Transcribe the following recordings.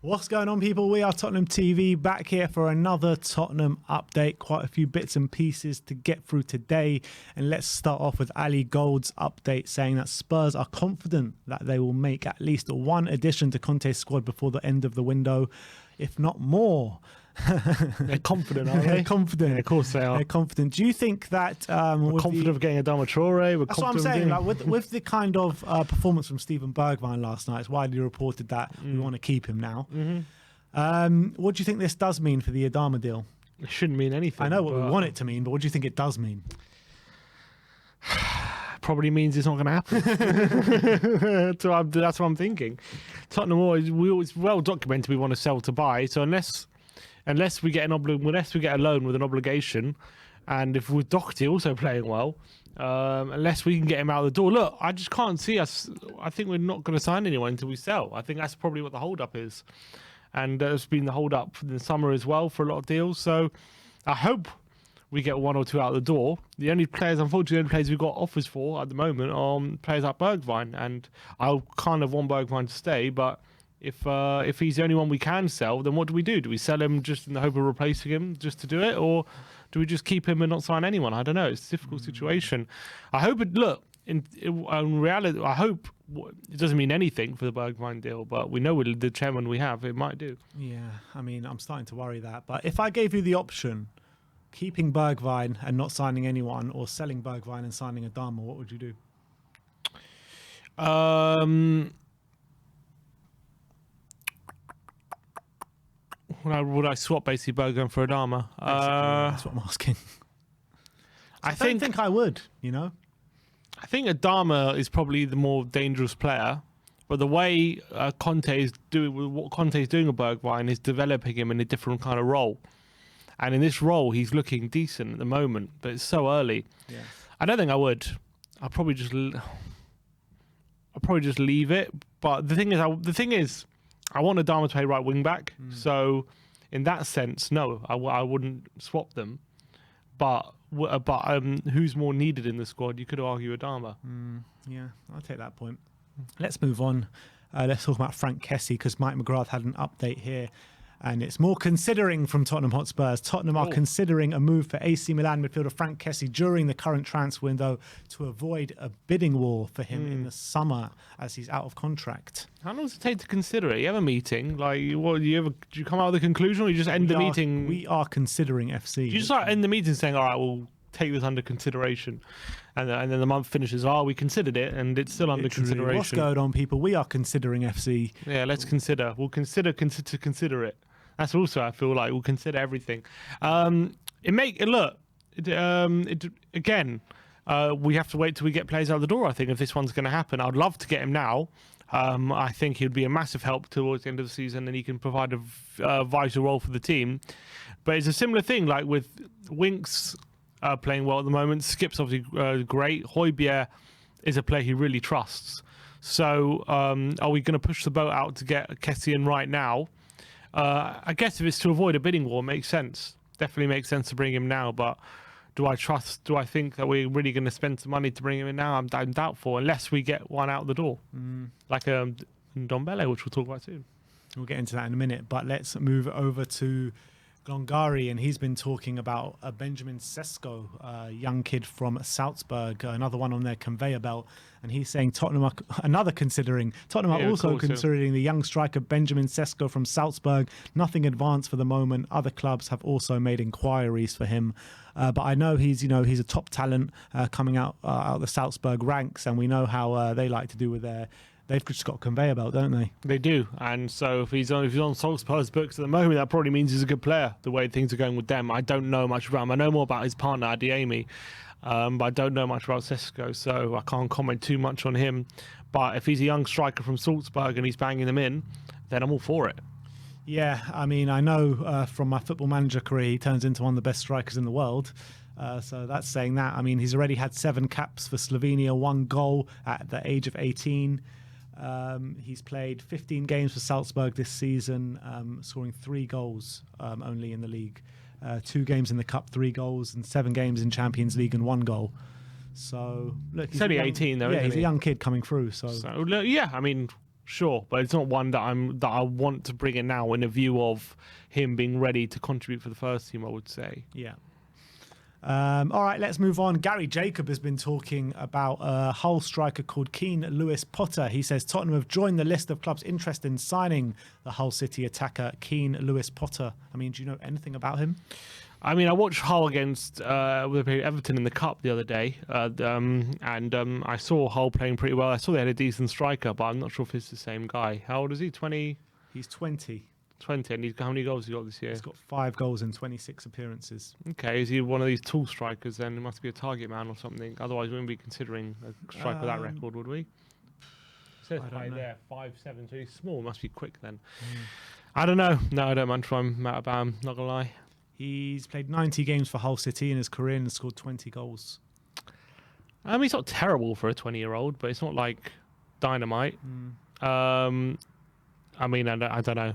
What's going on, people? We are Tottenham TV, back here for another Tottenham update. Quite a few bits and pieces to get through today. And let's start off with Ali Gold's update saying that Spurs are confident that they will make at least one addition to Conte's squad before the end of the window, if not more. They're confident, aren't they? They're confident. Yeah, of course they are. They're confident. Do you think that... we're confident of getting Adama Traore. That's what I'm saying. Like, with the kind of performance from Steven Bergwijn last night, it's widely reported that we want to keep him now. What do you think this does mean for the Adama deal? It shouldn't mean anything. I know what we want it to mean, but what do you think it does mean? Probably means it's not going to happen. So that's what I'm thinking. Tottenham always well documented we want to sell to buy. So unless we get a loan with an obligation, and if with Doherty also playing well, unless we can get him out of the door, look, I just can't see us. I think we're not going to sign anyone until we sell. I think that's probably what the hold-up is, and there's been the hold-up in the summer as well for a lot of deals. So I hope we get one or two out the door. Unfortunately, the only players we've got offers for at the moment are players like Bergwijn, and I kind of want Bergwijn to stay, but if he's the only one we can sell, then what do we do? Do we sell him just in the hope of replacing him just to do it, or do we just keep him and not sign anyone? I don't know. It's a difficult situation. I hope in reality, I hope it doesn't mean anything for the Bergwijn deal, but we know with the chairman we have, it might do. Yeah, I mean, I'm starting to worry that. But if I gave you the option, keeping Bergwijn and not signing anyone, or selling Bergwijn and signing Adama, what would you do? Would I swap basically Bergwijn for Adama? That's what I'm asking. I don't think I would, you know? I think Adama is probably the more dangerous player, but the way Conte is doing with Bergwijn is developing him in a different kind of role. And in this role, he's looking decent at the moment, but it's so early. Yeah. I don't think I would. I'll probably just leave it. But the thing is, I want Adama to play right wing back. So in that sense, no, I wouldn't swap them. But who's more needed in the squad? You could argue Adama. Yeah, I'll take that point. Let's move on. Let's talk about Frank Kessie, because Mike McGrath had an update here. And it's more considering from Tottenham Hotspurs. Tottenham are considering a move for AC Milan midfielder Frank Kessie during the current transfer window to avoid a bidding war for him in the summer as he's out of contract. How long does it take to consider it? You have a meeting, like do you come out with a conclusion, or you just end the meeting? We are considering FC. You just end the meeting saying, all right, we'll take this under consideration, and then the month finishes. We considered it, and it's still under consideration. What's going on, people? We are considering FC. Yeah, let's consider. We'll consider it. That's also, I feel like, we'll consider everything. We have to wait till we get players out the door, I think, if this one's going to happen. I'd love to get him now. I think he'd be a massive help towards the end of the season, and he can provide a vital role for the team. But it's a similar thing, like with Winks playing well at the moment. Skip's obviously great. Højbjerg is a player he really trusts. So are we going to push the boat out to get Kessie in right now? I guess if it's to avoid a bidding war, it makes sense. Definitely makes sense to bring him now, but do I think that we're really going to spend some money to bring him in now? I'm doubtful, unless we get one out the door. Like Ndombele, which we'll talk about soon. We'll get into that in a minute, but let's move over to Glongari, and he's been talking about Benjamin Sesko, a young kid from Salzburg, another one on their conveyor belt, and he's saying Tottenham are also considering the young striker Benjamin Sesko from Salzburg. Nothing advanced for the moment. Other clubs have also made inquiries for him, but I know he's a top talent coming out of the Salzburg ranks, and we know how they like to do with they've just got a conveyor belt, don't they? They do, and so if he's on Salzburg's books at the moment, that probably means he's a good player, the way things are going with them. I don't know much about him. I know more about his partner, Adeyemi, but I don't know much about Sesko, so I can't comment too much on him. But if he's a young striker from Salzburg and he's banging them in, then I'm all for it. Yeah, I mean, I know from my Football Manager career, he turns into one of the best strikers in the world. So that's saying that. I mean, he's already had 7 caps for Slovenia, 1 goal at the age of 18. He's played 15 games for Salzburg this season, scoring 3 goals only in the league. 2 games in the Cup, 3 goals, and 7 games in Champions League and 1 goal. So, look, he's only 18 though, isn't he's a young kid coming through. So yeah, I mean, sure, but it's not one that I want to bring in now in a view of him being ready to contribute for the first team, I would say. Yeah. All right, let's move on. Gary Jacob has been talking about a Hull striker called Keane Lewis-Potter. He says Tottenham have joined the list of clubs interested in signing the Hull City attacker Keane Lewis-Potter. I mean, do you know anything about him? I mean, I watched Hull against Everton in the Cup the other day, and I saw Hull playing pretty well. I saw they had a decent striker, but I'm not sure if it's the same guy. How old is he? 20? He's 20. 20, and how many goals has he got this year? He's got 5 goals in 26 appearances. Okay, is he one of these tall strikers then? He must be a target man or something. Otherwise, we wouldn't be considering a striker with that record, would we? It says right there, 5'7", so he's small. Must be quick then. I don't know. No, I don't mind trying Matt about him, not going to lie. He's played 90 games for Hull City in his career and scored 20 goals. I mean, he's not terrible for a 20-year-old, but it's not like dynamite. I mean, I don't know.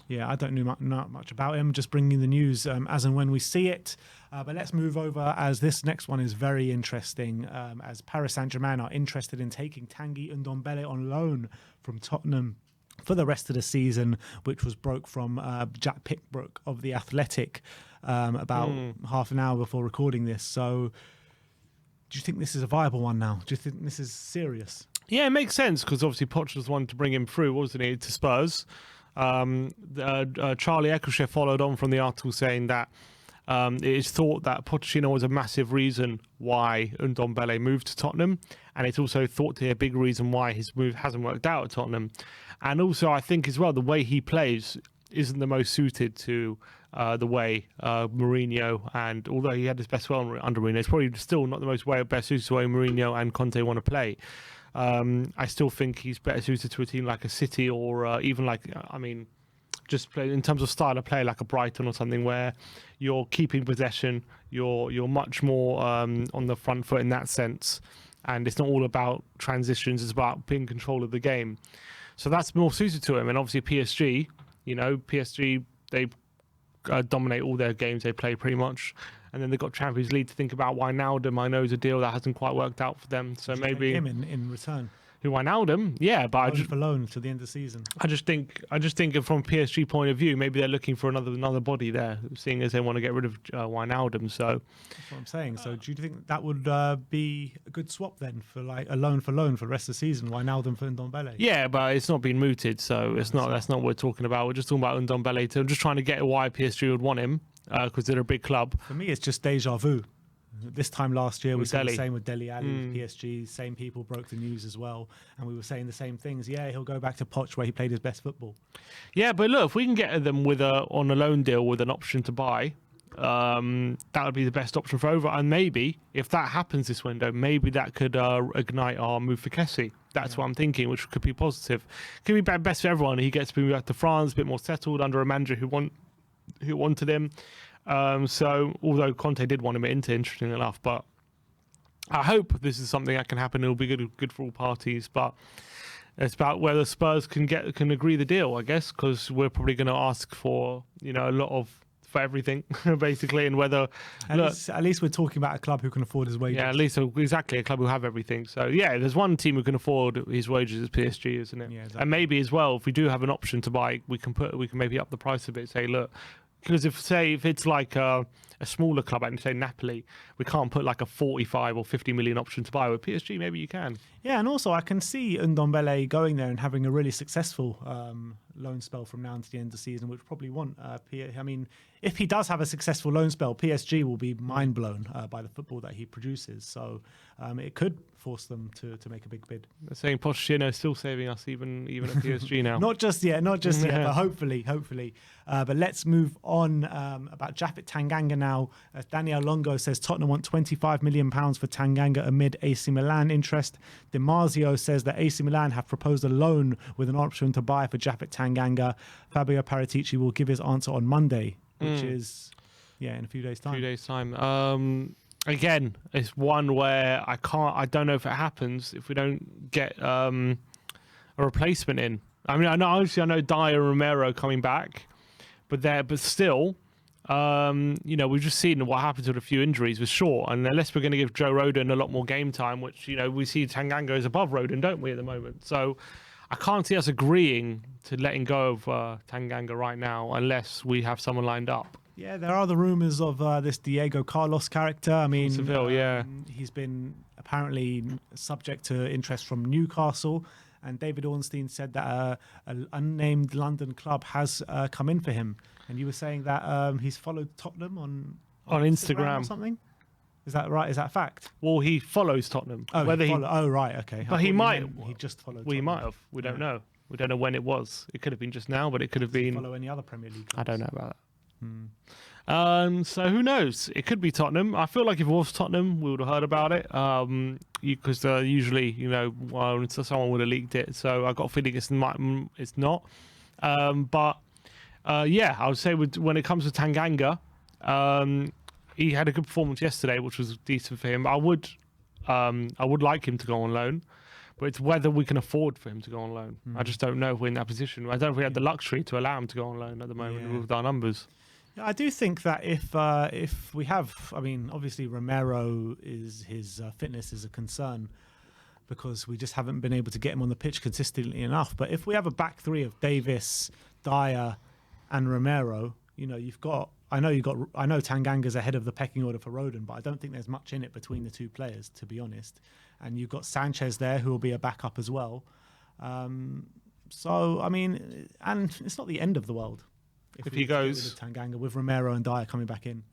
Yeah, I don't know not much about him. Just bringing the news as and when we see it. But let's move over, as this next one is very interesting, as Paris Saint-Germain are interested in taking Tanguy Ndombele on loan from Tottenham for the rest of the season, which was broke from Jack Pickbrook of The Athletic about half an hour before recording this. So do you think this is a viable one now? Do you think this is serious? Yeah, it makes sense, because obviously Poch was one to bring him through, wasn't he, to Spurs. Charlie Eccleshare followed on from the article saying that it is thought that Pochettino was a massive reason why Ndombele moved to Tottenham, and it's also thought to be a big reason why his move hasn't worked out at Tottenham. And also, I think as well, the way he plays isn't the most suited to the way Mourinho, and although he had his best well under Mourinho, it's probably still not the best suited to the way Mourinho and Conte want to play. I still think he's better suited to a team like a City, or even like, I mean, just play in terms of style of play like a Brighton or something, where you're keeping possession, you're much more on the front foot in that sense, and it's not all about transitions, it's about being in control of the game. So that's more suited to him. And obviously PSG, PSG, they dominate all their games they play pretty much. And then they've got Champions League to think about. Wijnaldum, I know, is a deal that hasn't quite worked out for them. So maybe him in return. Who, Wijnaldum? Yeah, but loan for loan till the end of the season. I just think from PSG point of view, maybe they're looking for another body there, seeing as they want to get rid of Wijnaldum. So that's what I'm saying. So do you think that would be a good swap then, for like a loan for the rest of the season? Wijnaldum for Ndombele? Yeah, but it's not been mooted, so it's not. That's not what we're talking about. We're just talking about Ndombele. I'm just trying to get why PSG would want him, because they're a big club. For me, it's just deja vu. This time last year, we saw the same with Dele Alli, with PSG. Same people broke the news as well, and we were saying the same things. Yeah, he'll go back to Poch where he played his best football. Yeah, but look, if we can get them on a loan deal with an option to buy, that would be the best option for over. And maybe if that happens this window, maybe that could ignite our move for Kessie. That's what I'm thinking, which could be positive. Could be best for everyone. He gets to move back to France, a bit more settled under a manager who wanted him. So, although Conte did want him at Inter, interestingly enough, but I hope this is something that can happen. It'll be good for all parties, but it's about whether Spurs can agree the deal, I guess, because we're probably going to ask for a lot for everything basically, and whether at least we're talking about a club who can afford his wages. Yeah, at least exactly a club who have everything. So yeah, there's one team who can afford his wages, is PSG, isn't it? Yeah, exactly. And maybe as well, if we do have an option to buy, we can maybe up the price a bit. Say, look. Because if it's like a smaller club, like say Napoli, we can't put like a 45 or 50 million option to buy. With PSG, maybe you can. Yeah, and also I can see Ndombele going there and having a really successful loan spell from now until the end of the season, which probably won't. I mean, if he does have a successful loan spell, PSG will be mind blown by the football that he produces. So it could force them to make a big bid. They're saying Pochettino is still saving us even at PSG now. Not just yet, but hopefully. But let's move on about Japhet Tanganga now. Daniel Longo says Tottenham want £25 million for Tanganga amid AC Milan interest. Dimarzio says that AC Milan have proposed a loan with an option to buy for Japhet Tanganga. Fabio Paratici will give his answer on Monday, which is in a few days' time. Again, it's one where I don't know if it happens if we don't get a replacement in. I mean, I know Dyer and Romero coming back, but still, we've just seen what happens with a few injuries with Shaw, and unless we're going to give Joe Rodon a lot more game time, which we see Tanganga is above Rodon, don't we, at the moment? So I can't see us agreeing to letting go of Tanganga right now unless we have someone lined up. Yeah, there are the rumours of this Diego Carlos character. I mean, Seville, yeah. He's been apparently subject to interest from Newcastle, and David Ornstein said that an unnamed London club has come in for him. And you were saying that he's followed Tottenham on Instagram or something. Is that right? Is that a fact? Well, he follows Tottenham. Oh, right, okay. But he might. He just followed. Well, he Tottenham. might have. We don't know. We don't know when it was. It could have been just now, but it could have been. Follow any other Premier League clubs? I don't know about that. So who knows? It could be Tottenham. I feel like if it was Tottenham, we would have heard about it. Because usually, someone would have leaked it. So I got a feeling it's not. Yeah, I would say when it comes to Tanganga, he had a good performance yesterday, which was decent for him. I would like him to go on loan, but it's whether we can afford for him to go on loan. I just don't know if we're in that position. I don't know if we have the luxury to allow him to go on loan at the moment with our numbers. I do think that if we have, I mean, obviously Romero his fitness is a concern because we just haven't been able to get him on the pitch consistently enough. But if we have a back three of Davis, Dyer, and Romero, you've got. I know Tanganga's ahead of the pecking order for Rodon, but I don't think there's much in it between the two players, to be honest. And you've got Sanchez there, who will be a backup as well. So I mean, and it's not the end of the world if he goes with Tanganga with Romero and Dyer coming back in.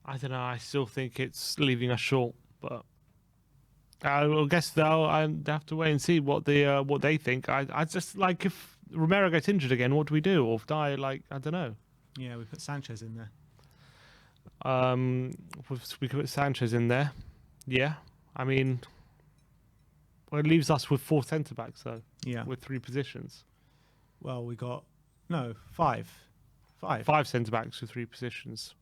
I don't know. I still think it's leaving us short, but I guess though I have to wait and see what they think. I just like if Romero gets injured again, what do we do? Or if Dyer, I don't know. Yeah, we put Sanchez in there. We could put Sanchez in there. Yeah, I mean, it leaves us with 4 centre backs though. Yeah, with 3 positions. Well, we got 5. 5 centre backs with 3 positions.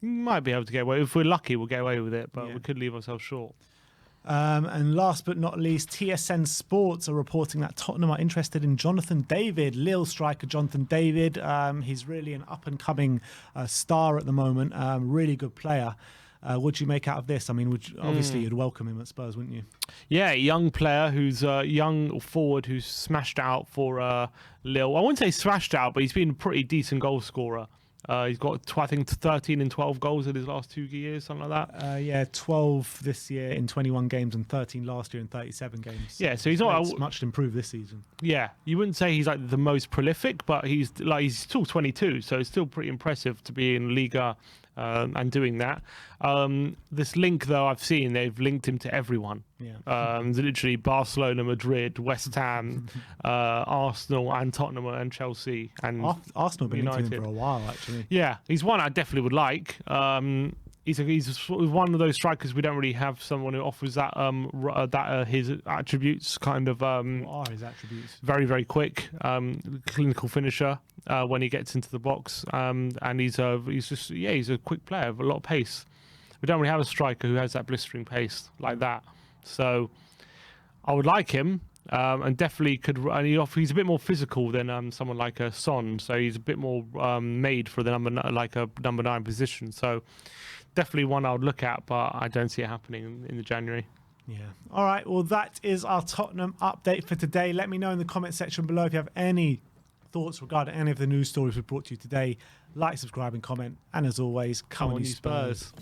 We might be able to get away. If we're lucky, we'll get away with it, but we could leave ourselves short. And last but not least, TSN Sports are reporting that Tottenham are interested in Jonathan David, Lille striker Jonathan David. He's really an up-and-coming star at the moment, really good player. What do you make out of this? I mean, obviously you'd welcome him at Spurs, wouldn't you? Yeah, young player who's young forward who's smashed out for Lille. I wouldn't say smashed out, but he's been a pretty decent goal scorer. He's got, I think, 13 and 12 goals in his last 2 years, something like that. 12 this year in 21 games and 13 last year in 37 games. Yeah, so he's not much improved this season. Yeah, you wouldn't say he's the most prolific, but he's still 22, so it's still pretty impressive to be in Liga and doing that. This link, though, I've seen, they've linked him to everyone. Yeah. Literally Barcelona, Madrid, West Ham, Arsenal and Tottenham and Chelsea. And Arsenal have been linked to him for a while, actually. Yeah, he's one I definitely would like. He's one of those strikers we don't really have someone who offers that his attributes kind of. What are his attributes? Very, very quick, clinical finisher when he gets into the box, and he's a quick player with a lot of pace. We don't really have a striker who has that blistering pace like that, so I would like him. And definitely could. And he's a bit more physical than someone like a Son, so he's a bit more made for the number 9 position. So definitely one I would look at, but I don't see it happening in the January. Yeah. All right. Well, that is our Tottenham update for today. Let me know in the comment section below if you have any thoughts regarding any of the news stories we brought to you today. Like, subscribe, and comment. And as always, come on, you Spurs.